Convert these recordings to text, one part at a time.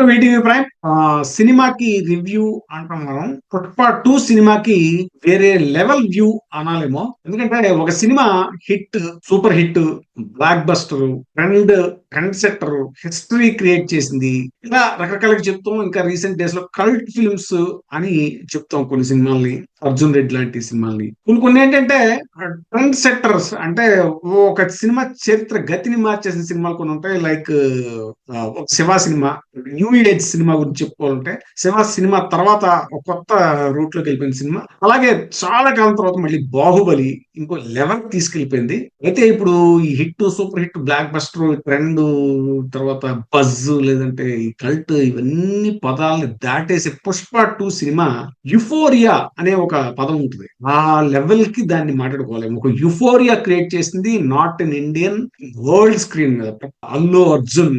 వీటికి ప్రైమ్ సినిమాకి రివ్యూ అంటాం మనం. పుష్ప 2 సినిమాకి వేరే లెవెల్ వ్యూ అనాలేమో. ఎందుకంటే ఒక cinema hit, super hit, block buster, trend setter, history create చేసింది. ఇలా రకరకాలుగా చెప్తాం. ఇంకా రీసెంట్ డేస్ లో కల్ట్ ఫిల్మ్స్ అని చెప్తాం కొన్ని సినిమాల్ని. అర్జున్ రెడ్డి లాంటి సినిమాల్ని. కొన్ని ఏంటంటే ట్రెండ్ సెట్టర్స్, అంటే ఒక సినిమా చరిత్ర గతిని మార్చేసిన సినిమాలు కొన్ని ఉంటాయి. Like Shiva cinema, new age cinema గురించి చెప్పుకోవాలంటే శివ సినిమా తర్వాత ఒక కొత్త రూట్ లోకి వెళ్ళిపోయిన సినిమా. అలాగే చాలా కాలం తర్వాత మళ్ళీ బాహుబలి ఇంకో లెవెల్ తీసుకెళ్లిపోయింది. అయితే ఇప్పుడు ఈ hit, super hit, block buster, trend, తర్వాత బజ్, లేదంటే ఈ కల్ట్, ఇవన్నీ పదాలని దాటేసి పుష్ప 2 సినిమా యుఫోరియా అనే ఒక పదం ఉంటుంది. ఆ లెవెల్ కి దాన్ని మాట్లాడుకోలేము. ఒక యుఫోరియా క్రియేట్ చేసింది not in Indian, world screen మీద. అల్లు అర్జున్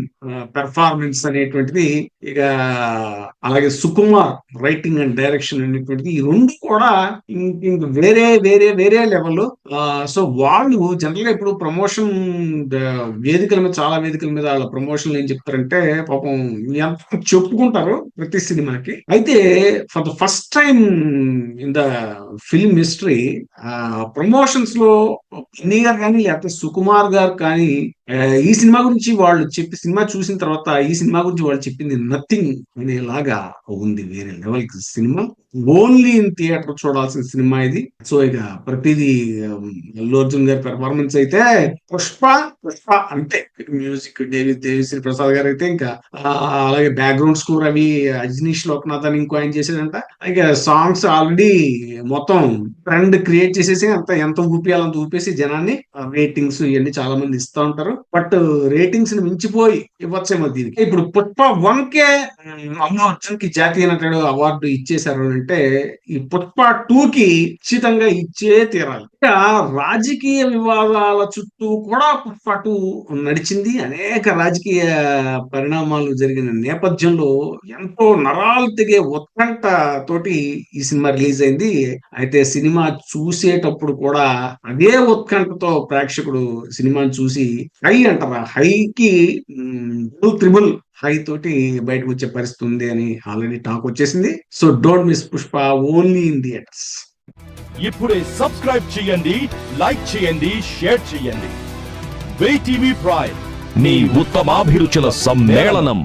పెర్ఫార్మెన్స్ అనేటువంటిది, ఇక అలాగే సుకుమార్ రైటింగ్ అండ్ డైరెక్షన్ అనేటువంటిది, ఈ రెండు కూడా ఇంక వేరే వేరే వేరే లెవెల్. సో వాళ్ళు జనరల్ గా ఇప్పుడు ప్రమోషన్ వేదికల మీద, చాలా వేదికల మీద వాళ్ళ ప్రమోషన్లు ఏం చెప్తారంటే పాపం ఎంత చెప్పుకుంటారు ప్రతి సినిమాకి. అయితే for the first time in the film history promotions లో ఎన్ని గారు కానీ, లేకపోతే సుకుమార్ గారు కానీ ఈ సినిమా గురించి వాళ్ళు సినిమా చూసిన తర్వాత ఈ సినిమా గురించి వాళ్ళు చెప్పింది నథింగ్ అనేలాగా ఉంది. వేరే level cinema, only in theatre చూడాల్సిన సినిమా ఇది. సో ఇక ప్రతిదీ అల్లు అర్జున్ గారి పెర్ఫార్మెన్స్ అయితే పుష్ప పుష్ప అంటే మ్యూజిక్ దేవిశ్రీ ప్రసాద్ గారు అయితే ఇంకా అలాగే బ్యాక్గ్రౌండ్ స్కోర్ అవి అజనీష్ లోక్నాథ్ అని ఇంకో ఆయన చేసేదంట. ఇక సాంగ్స్ ఆల్రెడీ మొత్తం ట్రెండ్ క్రియేట్ చేసేసి ఎంత ఊపియాలంత ఊపేసి జనాన్ని రేటింగ్స్ ఇవన్నీ చాలా మంది ఇస్తా ఉంటారు. బట్ రేటింగ్స్ ని మించిపోయి ఇవ్వచ్చేమో దీనికి. ఇప్పుడు పుష్ప 1 కే అల్లు అర్జున్ కి జాతీయ నటుడు అవార్డు ఇచ్చేశారు అంటే ఈ పుష్ప 2 కి ఖచ్చితంగా ఇచ్చే తీరాలి. ఇక రాజకీయ వివాదాల చుట్టూ కూడా పుష్ప 2 నడిచింది. అనేక రాజకీయ పరిణామాలు జరిగిన నేపథ్యంలో ఎంతో నరాలు తెగే ఉత్కంఠ తోటి ఈ సినిమా రిలీజ్ అయింది. అయితే సినిమా చూసేటప్పుడు కూడా అదే ఉత్కంఠతో ప్రేక్షకుడు సినిమాని చూసి హై అంటారా, హైకి త్రిబుల్ హై తోటి బయటకు వచ్చే పరిస్థితి ఉంది అని ఆల్రెడీ టాక్ వచ్చేసింది. So don't miss Pushpa, only in theatres. ఇప్పుడే సబ్స్క్రైబ్ చేయండి, లైక్ చేయండి, షేర్ చేయండి. టీవీ ప్రైమ్, మీ ఉత్తమాభిరుచుల సమ్మేళనం.